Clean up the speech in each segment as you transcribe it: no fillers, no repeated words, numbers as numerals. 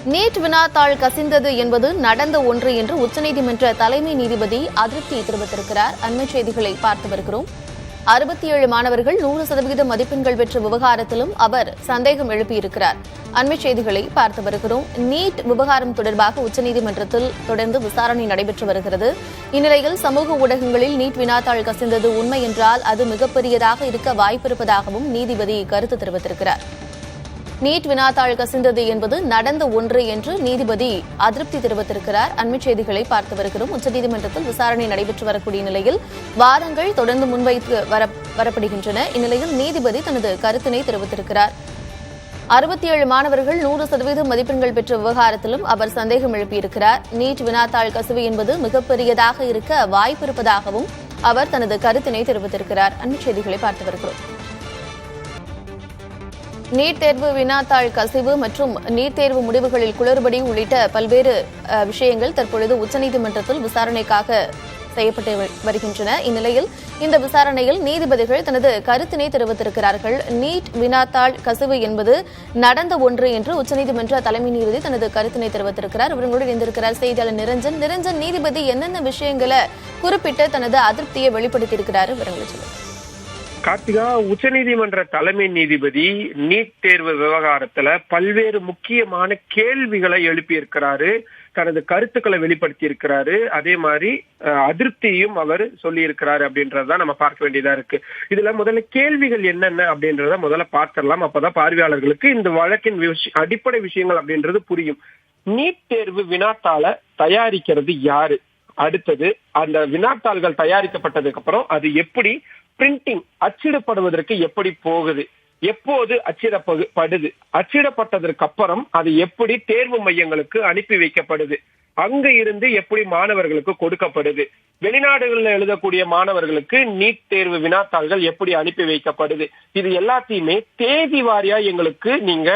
NEET வினாத்தாள் கசிந்தது என்பது நடந்த ஒன்று என்று உச்சநீதிமன்ற தலைமை நீதிபதி அதிருப்தி தெரிவித்திருக்கிறார். அண்மை செய்திகளை பார்த்து வருகிறோம். 67 மாணவர்கள் 100% மதிப்பெண்கள் பெற்ற விவகாரத்திலும் அவர் சந்தேகம் எழுப்பியிருக்கிறார். அண்மை செய்திகளை பார்த்து வருகிறோம். நீட் விவகாரம் தொடர்பாக உச்சநீதிமன்றத்தில் தொடர்ந்து விசாரணை நடைபெற்று வருகிறது. இந்நிலையில் சமூக ஊடகங்களில் நீட் வினாத்தாள் கசிந்தது உண்மை என்றால் அது மிகப்பெரியதாக இருக்க வாய்ப்பிருப்பதாகவும் நீதிபதி கருத்து தெரிவித்திருக்கிறார். நீட் வினாத்தாள் கசிந்தது என்பது நடந்த ஒன்று என்று நீதிபதி அதிருப்தி தெரிவித்திருக்கிறார். அண்மை செய்திகளை பார்த்து வருகிறோம். உச்சநீதிமன்றத்தில் விசாரணை நடைபெற்று வரக்கூடிய நிலையில் வாதங்கள் தொடர்ந்து முன்வைத்து வரப்படுகின்றன. இந்நிலையில் நீதிபதி தனது கருத்தினை தெரிவித்திருக்கிறார். 67 மாணவர்கள் 100% மதிப்பெண்கள் பெற்ற விவகாரத்திலும் அவர் சந்தேகம் எழுப்பியிருக்கிறார். நீட் வினாத்தாள் கசிவு என்பது மிகப்பெரியதாக இருக்க வாய்ப்பிருப்பதாகவும் அவர் தனது கருத்தினை தெரிவித்திருக்கிறார். அண்மை செய்திகளை பார்த்து வருகிறோம். நீட் தேர்வு வினாத்தாள் கசிவு மற்றும் நீட் தேர்வு முடிவுகளில் குளறுபடி உள்ளிட்ட பல்வேறு விஷயங்கள் தற்பொழுது உச்சநீதிமன்றத்தில் விசாரணைக்காக செய்யப்பட்டு வருகின்றன. இந்நிலையில் இந்த விசாரணையில் நீதிபதிகள் தனது கருத்தினை தெரிவித்திருக்கிறார்கள். நீட் வினாத்தாள் கசிவு என்பது நடந்த ஒன்று என்று உச்சநீதிமன்ற தலைமை நீதிபதி தனது கருத்தினை தெரிவித்திருக்கிறார். இவர்களோடு இணைந்திருக்கிறார் செய்தியாளர் நிரஞ்சன். நீதிபதி என்னென்ன விஷயங்களை குறிப்பிட்டு தனது அதிருப்தியை வெளிப்படுத்தியிருக்கிறார்? விவரங்களை சொல்லுங்கள். கார்த்திகா, உச்சநீதிமன்ற தலைமை நீதிபதி நீட் தேர்வு விவகாரத்துல பல்வேறு முக்கியமான கேள்விகளை எழுப்பியிருக்கிறாரு, தனது கருத்துக்களை வெளிப்படுத்தி இருக்கிறாரு. அதே மாதிரி அதிருப்தியும் அவர் சொல்லி இருக்கிறாரு அப்படின்றதான் நம்ம பார்க்க வேண்டியதா இருக்கு. இதுல முதல்ல கேள்விகள் என்னென்ன அப்படின்றத முதல்ல பார்த்துடலாம். அப்பதான் பார்வையாளர்களுக்கு இந்த வழக்கின் அடிப்படை விஷயங்கள் அப்படின்றது புரியும். நீட் தேர்வு வினாத்தாள தயாரிக்கிறது யாரு? அடுத்தது அந்த வினாத்தாள்கள் தயாரிக்கப்பட்டதுக்கு அப்புறம் அது எப்படி பிரிண்டிங் அச்சிடப்படுவதற்கு எப்படி போகுது, எப்போது அச்சிடப்படுது, அச்சிடப்பட்டதற்கு அப்புறம் அது எப்படி தேர்வு மையங்களுக்கு அனுப்பி வைக்கப்படுது, அங்க இருந்து எப்படி மாணவர்களுக்கு கொடுக்கப்படுது, வெளிநாடுகளில் எழுதக்கூடிய மாணவர்களுக்கு நீட் தேர்வு வினாத்தாள்கள் எப்படி அனுப்பி வைக்கப்படுது, இது எல்லாத்தையுமே தேதி வாரியா எங்களுக்கு நீங்க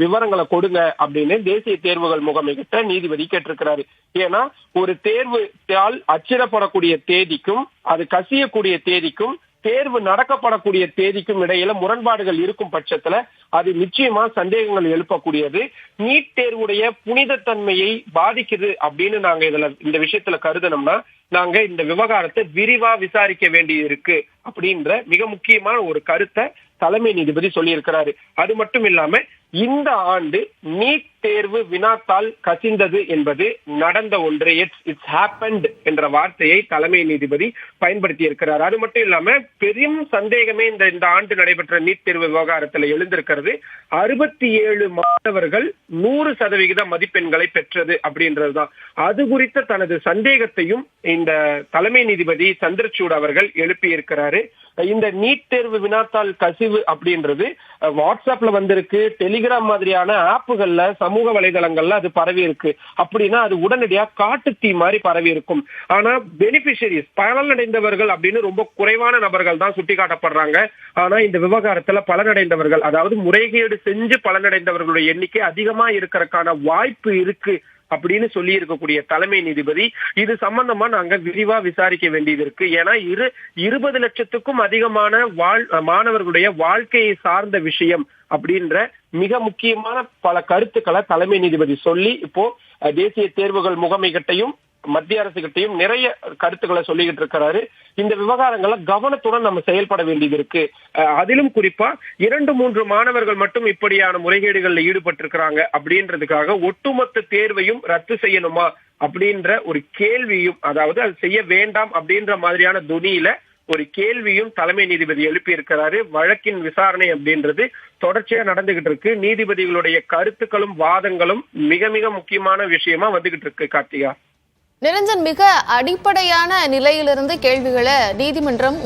விவரங்களை கொடுங்க அப்படின்னு தேசிய தேர்வுகள் முகமை கிட்ட நீதிபதி கேட்டிருக்கிறாரு. ஏன்னா ஒரு தேர்வு தாள் அச்சிடப்படக்கூடிய தேதிக்கும் அது கசியக்கூடிய தேதிக்கும் தேர்வு நடக்கப்படக்கூடிய தேதிக்கும் இடையில முரண்பாடுகள் இருக்கும் பட்சத்துல அது நிச்சயமா சந்தேகங்கள் எழுப்பக்கூடியது. நீட் தேர்வுடைய புனிதத்தன்மையை பாதிக்குது அப்படின்னு நாங்க இந்த விஷயத்துல கருதணும்னா நாங்க இந்த விவகாரத்தை விரிவா விசாரிக்க வேண்டி இருக்கு அப்படின்ற மிக முக்கியமான ஒரு கருத்தை தலைமை நீதிபதி சொல்லி இருக்கிறாரு. அது மட்டும் இல்லாம இந்த ஆண்டு நீட் தேர்வு வினாத்தாள் கசிந்தது என்பது நடந்த ஒன்று, இட்ஸ் ஹேப்பன்ட் என்ற வார்த்தையை தலைமை நீதிபதி பயன்படுத்தி இருக்கிறார். அது மட்டும் இல்லாம பெரும் சந்தேகமே இந்த ஆண்டு நடைபெற்ற நீட் தேர்வு விவகாரத்தில் எழுந்திருக்கிறது. 67 மாணவர்கள் 100% மதிப்பெண்களை பெற்றது அப்படின்றதுதான். அது குறித்த தனது சந்தேகத்தையும் இந்த தலைமை நீதிபதி சந்திரசூட் அவர்கள் எழுப்பி இருக்கிறாரு. இந்த நீட் தேர்வு வினாத்தாள் கசிவு அப்படின்றது வாட்ஸ்அப்ல வந்திருக்கு, டெலிகிராம் மாதிரியான ஆப்புகள்ல சமூக வலைதளங்கள்ல அது பரவி இருக்கு. அப்படின்னா அது உடனடியா காட்டுத்தீ மாதிரி பரவி இருக்கும். ஆனா பெனிஃபிஷரிஸ் பலனடைந்தவர்கள் அப்படின்னு ரொம்ப குறைவான நபர்கள் தான் சுட்டி காட்டப்படுறாங்க. ஆனா இந்த விவகாரத்துல பலனடைந்தவர்கள், அதாவது முறைகேடு செஞ்சு பலனடைந்தவர்களுடைய எண்ணிக்கை அதிகமா இருக்கிறதுக்கான வாய்ப்பு இருக்கு அப்படின்னு சொல்லி இருக்கக்கூடிய தலைமை நீதிபதி இது சம்பந்தமா நாங்க விரிவா விசாரிக்க வேண்டியது இருக்கு. ஏன்னா 20 லட்சத்துக்கும் அதிகமான மாணவர்களுடைய வாழ்க்கையை சார்ந்த விஷயம் அப்படின்ற மிக முக்கியமான பல கருத்துக்களை தலைமை நீதிபதி சொல்லி இப்போ தேசிய தேர்வுகள் முகமை கிட்டையும் மத்திய அரசு கிட்டையும் நிறைய கருத்துக்களை சொல்லிக்கிட்டு இருக்கிறாரு. இந்த விவகாரங்களை கவனத்துடன் நம்ம செயல்பட வேண்டியது இருக்கு. அதிலும் குறிப்பா 2-3 மாணவர்கள் மட்டும் இப்படியான முறைகேடுகளில் ஈடுபட்டிருக்கிறாங்க அப்படின்றதுக்காக ஒட்டுமொத்த தேர்வையும் ரத்து செய்யணுமா அப்படின்ற ஒரு கேள்வியும், அதாவது அது செய்ய வேண்டாம் அப்படின்ற மாதிரியான துணியில ஒரு கேள்வியும் தலைமை நீதிபதி எழுப்பி இருக்கிறாரு. வழக்கின் விசாரணை அப்படின்றது தொடர்ச்சியா நடந்துகிட்டு இருக்கு. நீதிபதிகளுடைய கருத்துக்களும் வாதங்களும் மிக மிக முக்கியமான விஷயமா வந்துகிட்டு இருக்கு. கார்த்திகா, நிரஞ்சன், மிக அடிப்படையான நிலையிலிருந்து கேள்விகளை நீதிமன்றம்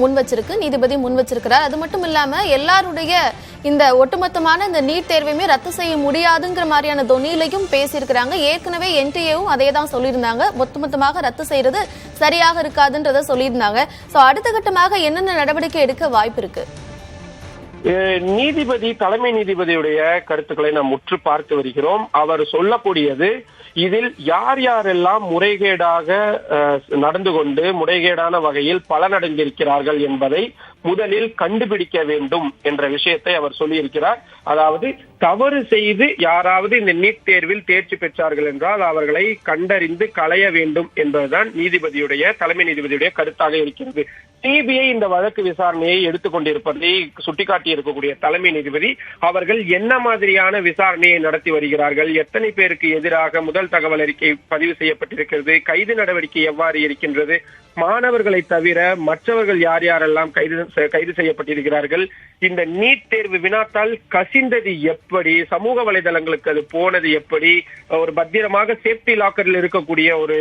நீதிபதி முன் வச்சிருக்கிறார். அது மட்டும் இல்லாம எல்லாருடைய இந்த ஒட்டுமொத்தமான இந்த நீட் தேர்வையுமே ரத்து செய்ய முடியாதுங்கிற மாதிரியான தொனியிலையும் பேசியிருக்கிறாங்க. ஏற்கனவே என்டிஏவும் அதே தான் சொல்லியிருந்தாங்க, ஒட்டுமொத்தமாக ரத்து செய்யறது சரியாக இருக்காதுன்றத சொல்லியிருந்தாங்க. சோ அடுத்த கட்டமாக என்னென்ன நடவடிக்கை எடுக்க வாய்ப்பு இருக்கு? நீதிபதி தலைமை நீதிபதியுடைய கருத்துக்களை நாம் உற்று பார்த்து வருகிறோம். அவர் சொல்லக்கூடியது இதில் யார் யாரெல்லாம் முறைகேடாக நடந்து கொண்டு முறைகேடான வகையில் பலனடைந்திருக்கிறார்கள் என்பதை முதலில் கண்டுபிடிக்க வேண்டும் என்ற விஷயத்தை அவர் சொல்லியிருக்கிறார். அதாவது தவறு செய்து யாராவது இந்த நீட் தேர்வில் தேர்ச்சி பெற்றார்கள் என்றால் அவர்களை கண்டறிந்து களைய வேண்டும் என்பதுதான் தலைமை நீதிபதியுடைய கருத்தாக இருக்கிறது. சிபிஐ இந்த வழக்கு விசாரணையை எடுத்துக்கொண்டிருப்பதை சுட்டிக்காட்டி இருக்கக்கூடிய தலைமை நீதிபதி அவர்கள் என்ன மாதிரியான விசாரணையை நடத்தி வருகிறார்கள், எத்தனை பேருக்கு எதிராக முதல் தகவல் அறிக்கை பதிவு செய்யப்பட்டிருக்கிறது, கைது நடவடிக்கை எவ்வாறு இருக்கின்றது, மாணவர்களை தவிர மற்றவர்கள் யார் யாரெல்லாம் கைது செய்யப்பட்டிருக்கிறார்கள், இந்த நீட் தேர்வு வினாத்தால் கசிந்தது எப்படி, சமூக வலைதளங்களுக்கு அது போனது எப்படி, ஒரு பத்திரமாக சேஃப்டி லாக்கரில் இருக்கக்கூடிய ஒரு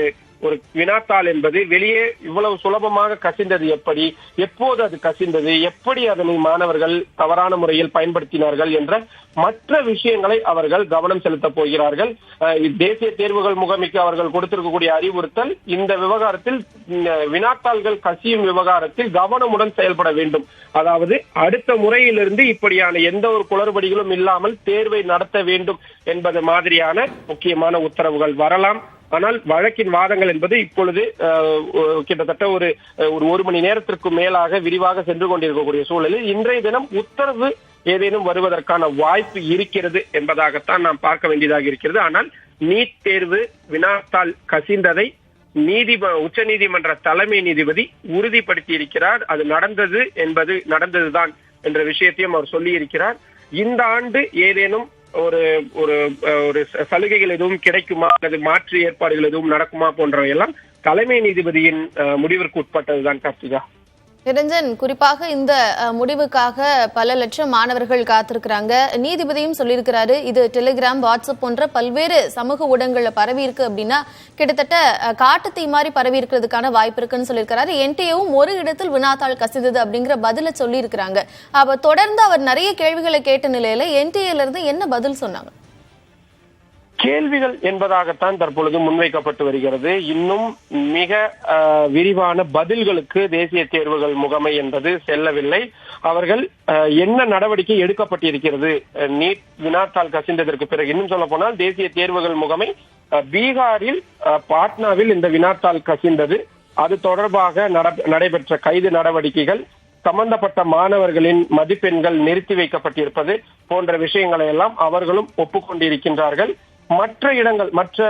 வினாத்தாள் என்பது வெளியே இவ்வளவு சுலபமாக கசிந்தது எப்படி, எப்போது அது கசிந்தது, எப்படி அதனை மாணவர்கள் தவறான முறையில் பயன்படுத்தினார்கள் என்ற மற்ற விஷயங்களை அவர்கள் கவனம் செலுத்தப் போகிறார்கள். தேசிய தேர்வுகள் முகமைக்கு அவர்கள் கொடுத்திருக்கக்கூடிய அறிவுறுத்தல் இந்த விவகாரத்தில் வினாத்தாள்கள் கசியும் விவகாரத்தில் கவனமுடன் செயல்பட வேண்டும். அதாவது அடுத்த முறையிலிருந்து இப்படியான எந்த ஒரு குளறுபடிகளும் இல்லாமல் தேர்வை நடத்த வேண்டும் என்பது மாதிரியான முக்கியமான உத்தரவுகள் வரலாம். ஆனால் வழக்கின் வாதங்கள் என்பது இப்பொழுது கிட்டத்தட்ட ஒரு மணி நேரத்திற்கு மேலாக விரிவாக சென்று கொண்டிருக்கக்கூடிய சூழலில் இன்றைய தினம் உத்தரவு ஏதேனும் வருவதற்கான வாய்ப்பு இருக்கிறது என்பதாகத்தான் நாம் பார்க்க வேண்டியதாக இருக்கிறது. ஆனால் நீட் தேர்வு வினாத்தாள் கசிந்ததை உச்ச நீதிமன்ற தலைமை நீதிபதி உறுதிப்படுத்தி இருக்கிறார். அது நடந்ததுதான் என்ற விஷயத்தையும் அவர் சொல்லி இருக்கிறார். இந்த ஆண்டு ஏதேனும் ஒரு சலுகைகள் எதுவும் கிடைக்குமா அல்லது மாற்று ஏற்பாடுகள் எதுவும் நடக்குமா போன்றவையெல்லாம் தலைமை நீதிபதியின் முடிவிற்கு உட்பட்டதுதான். கார்த்திகா, நிரஞ்சன், குறிப்பாக இந்த முடிவுக்காக பல லட்சம் மாணவர்கள் காத்திருக்கிறாங்க. நீதிபதியும் சொல்லியிருக்கிறாரு, இது டெலிகிராம், வாட்ஸ்அப் போன்ற பல்வேறு சமூக ஊடகங்கள்ல பரவி இருக்கு அப்படின்னா கிட்டத்தட்ட காட்டுத்தீ மாதிரி பரவி இருக்கிறதுக்கான வாய்ப்பு இருக்குன்னு சொல்லியிருக்கிறாரு. என்டிஏவும் ஒரு இடத்தில் வினாத்தாள் கசிந்தது அப்படிங்கிற பதில சொல்லி இருக்கிறாங்க. அப்ப தொடர்ந்து அவர் நிறைய கேள்விகளை கேட்ட நிலையில என்டிஏல இருந்து என்ன பதில் சொன்னாங்க? கேள்விகள் என்பதாகத்தான் தற்பொழுது முன்வைக்கப்பட்டு வருகிறது. இன்னும் மிக விரிவான பதில்களுக்கு தேசிய தேர்வுகள் முகமை என்பது செல்லவில்லை. அவர்கள் என்ன நடவடிக்கை எடுக்கப்பட்டிருக்கிறது நீட் வினாத்தாள் கசிந்ததற்கு பிறகு, இன்னும் சொல்ல போனால் தேசிய தேர்வுகள் முகமை பீகாரில் பாட்னாவில் இந்த வினாத்தாள் கசிந்தது, அது தொடர்பாக நடைபெற்ற கைது நடவடிக்கைகள், சம்பந்தப்பட்ட மாணவர்களின் மதிப்பெண்கள் நிறுத்தி வைக்கப்பட்டிருப்பது போன்ற விஷயங்களை எல்லாம் அவர்களும் ஒப்புக்கொண்டிருக்கின்றார்கள். மற்ற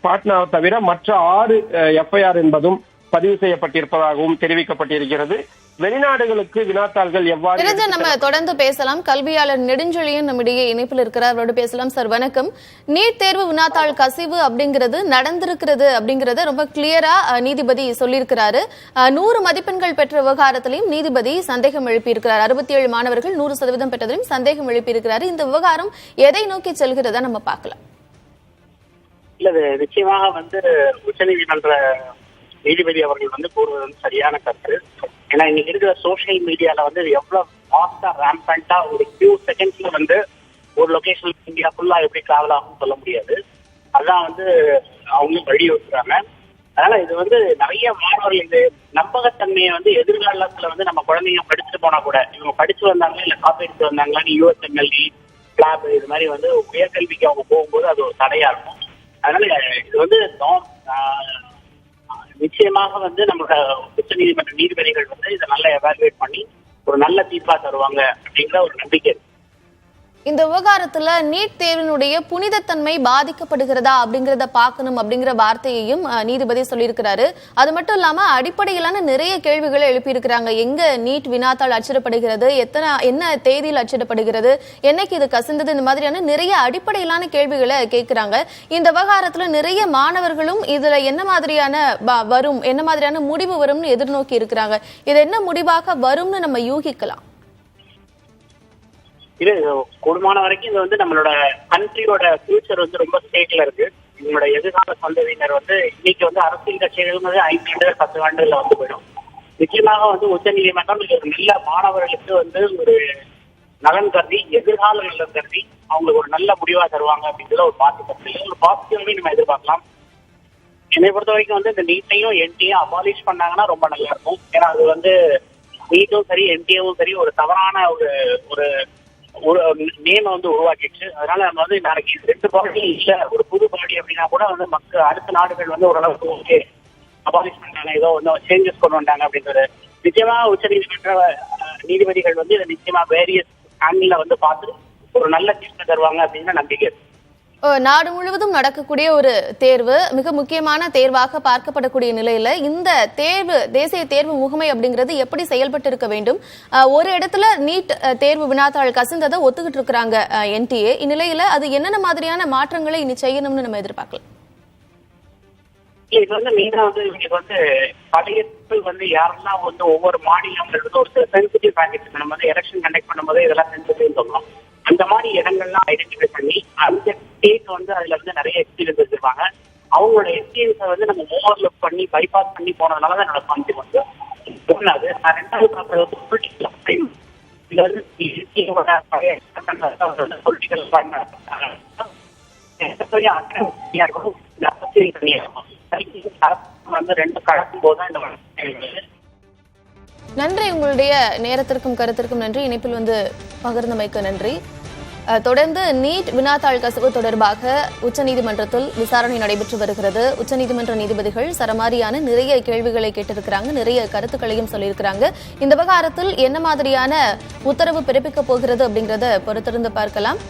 பாட்னாவை தவிர மற்ற 6 எஃப்ஐஆர் என்பதும் பதிவு செய்யப்பட்டிருப்பதாகவும் தெரிவிக்கப்பட்டிருக்கிறது. வெளிநாடுகளுக்கு வினாத்தாள்கள் எவ்வாறு நம்ம தொடர்ந்து பேசலாம். கல்வியாளர் நெடுஞ்செழியன் நம்மிடையே இணைப்பில் இருக்கிறார், அவரோடு பேசலாம். சார் வணக்கம். நீட் தேர்வு வினாத்தாள் கசிவு அப்படிங்கிறது நடந்திருக்கிறது அப்படிங்கறத ரொம்ப கிளியரா நீதிபதி சொல்லியிருக்கிறாரு. 100 மதிப்பெண்கள் பெற்ற விவகாரத்திலையும் நீதிபதி சந்தேகம் எழுப்பியிருக்கிறார். 67 மாணவர்கள் 100% பெற்றதிலும் சந்தேகம் எழுப்பியிருக்கிறாரு. இந்த விவகாரம் எதை நோக்கி செல்கிறதா நம்ம பார்க்கலாம்? இல்ல, நிச்சயமாக உச்சநீதிமன்ற நீதிபதி அவர்கள் கூறுவது சரியான கருத்து. ஏன்னா இன்னைக்கு இருக்கிற சோசியல் மீடியால எவ்வளவு ஃபாஸ்டா ரேம்பண்டா ஒரு ஃபியூ செகண்ட்ஸ்ல ஒரு லொகேஷன் இந்தியா ஃபுல்லா எப்படி டிராவல் ஆகும் சொல்ல முடியாது. அதான் அவங்க வலியுறுத்துறாங்க. அதனால இது நிறைய மாணவர்கள் இது நம்பகத்தன்மையை எதிர்காலத்துல நம்ம குழந்தைங்க படிச்சுட்டு போனா கூட இவங்க படிச்சு வந்தாங்களா இல்ல காப்பி எடுத்து வந்தாங்களான்னு யூஎஸ்எம்எல்டி கிளாப் இது மாதிரி உயர்கல்விக்கு அவங்க போகும்போது அது ஒரு தடையா இருக்கும். அதனால இது நிச்சயமாக நம்மளோட உச்ச நீதிமன்ற நீதிபதிகள் இதை நல்லா எவாலுவேட் பண்ணி ஒரு நல்ல தீர்ப்பா தருவாங்க அப்படிங்கிற ஒரு நம்பிக்கை. இந்த விவகாரத்துல நீட் தேர்வினுடைய புனிதத்தன்மை பாதிக்கப்படுகிறதா அப்படிங்கறத பார்க்கணும் அப்படிங்கிற வார்த்தையையும் நீதிபதி சொல்லியிருக்கிறாரு. அது மட்டும் இல்லாம அடிப்படையிலான நிறைய கேள்விகளை எழுப்பியிருக்கிறாங்க. எங்க நீட் வினாத்தாள் அச்சிடப்படுகிறது, என்ன தேதியில் அச்சிடப்படுகிறது, என்னைக்கு இது கசிந்தது, இந்த மாதிரியான நிறைய அடிப்படையிலான கேள்விகளை கேட்கிறாங்க. இந்த விவகாரத்துல நிறைய மாணவர்களும் இதுல என்ன மாதிரியான முடிவு வரும்னு எதிர்நோக்கி இருக்கிறாங்க. இது என்ன முடிவாக வரும்னு நம்ம யூகிக்கலாம்? இது கூடுமான வரைக்கும் இது நம்மளோட கண்ட்ரியோட ஃபியூச்சர் ரொம்ப ஸ்டேட்ல இருக்கு. நம்மளோட எதிர்கால சந்ததியினர் இன்னைக்கு அரசியல் கட்சிகள் 5 ஆண்டுகள் 10 ஆண்டுகள்ல போயிடும். நிச்சயமாக உச்ச நீதிமன்றம் நல்ல மாணவர்களுக்கு ஒரு நலன் கருதி, எதிர்கால நலன் கருதி அவங்களுக்கு ஒரு நல்ல முடிவா தருவாங்க அப்படிங்கிறத ஒரு பாசிட்டிவாவே நம்ம எதிர்பார்க்கலாம். என்னை பொறுத்த வரைக்கும் இந்த நீட்டையும் என்டியும் அபாலிஷ் பண்ணாங்கன்னா ரொம்ப நல்லா இருக்கும். ஏன்னா அது நீட்டும் சரி என்டிஏவும் சரி ஒரு தவறான ஒரு நேம் உருவாக்கிடுச்சு. அதனால நம்ம நாளைக்கு 2 பாடி இல்ல ஒரு புது பாடி அப்படின்னா கூட மக்கள் அடுத்த நாடுகள் ஓரளவுக்கு ஓகே அபாலிஷ் பண்ணாங்க, ஏதோ சேஞ்சஸ் கொண்டு வந்தாங்க அப்படின்றது. நிச்சயமா உச்ச நீதிமன்ற நீதிபதிகள் இதை நிச்சயமா வேரியஸ் ஆங்கிள் பார்த்து ஒரு நல்ல தீர்ப்பு தருவாங்க அப்படின்னு நம்பிக்கை இருக்கு. நாடு முழுவதும் நடக்கக்கூடிய ஒரு தேர்வு மிக முக்கியமான தேர்வாக பார்க்கப்படக்கூடிய நிலையில இந்த தேர்வு தேசிய தேர்வு முகமை அப்படிங்கிறது எப்படி செயல்பட்டு இருக்க வேண்டும்? ஒரு இடத்துல நீட் தேர்வு வினாத்தாள் கசிந்ததை ஒத்துக்கிட்டு இருக்கிறாங்க NTA. இந்நிலையில அது என்னென்ன மாதிரியான மாற்றங்களை இனி செய்யணும்னு நம்ம எதிர்பார்க்கலாம்? இது வந்து மெயினா வந்து இவங்களுக்கு வந்து பழைய வந்து யாரெல்லாம் வந்து ஒவ்வொரு மாநிலம் ஒரு சென்சிட்டிவ் பேக்கெட் நம்ம வந்து எலெக்ஷன் கண்டக்ட் பண்ணும்போது இதெல்லாம் சென்சிட்டிவ் சொல்லணும். அந்த மாதிரி இடங்கள்லாம் ஐடென்டிஃபை பண்ணி அந்த ஸ்டேட் வந்து அதுல வந்து நிறைய எக்ஸ்பீரியன்ஸ் வச்சிருப்பாங்க. அவங்களோட எக்ஸ்பீரியன்ஸை வந்து நம்ம ஓவர்லுக் பண்ணி பைபாஸ் பண்ணி போனதுனால தான் என்னோட பாயிண்ட் வந்து சொன்னாது. நான் ரெண்டாவது பார்க்கறது வந்து பொலிட்டிக்கல் டைம். இதுல வந்து பொலிட்டிக்கல் வந்து ரெண்டு கலக்கும் போதுதான் இந்த நன்றி. உங்களுடைய நேரத்திற்கும் கருத்திற்கும் நன்றி. இணைப்பில் வந்து பகிர்ந்தமைக்கு நன்றி. தொடர்ந்து நீட் வினாத்தாள் கசிவு தொடர்பாக உச்சநீதிமன்றத்தில் விசாரணை நடைபெற்று வருகிறது. உச்சநீதிமன்ற நீதிபதிகள் சரமாரியான நிறைய கேள்விகளை கேட்டிருக்கிறாங்க, நிறைய கருத்துக்களையும் சொல்லியிருக்கிறாங்க. இந்த விவகாரத்தில் என்ன மாதிரியான உத்தரவு பிறப்பிக்கப் போகிறது அப்படிங்கிறத பொறுத்திருந்து பார்க்கலாம்.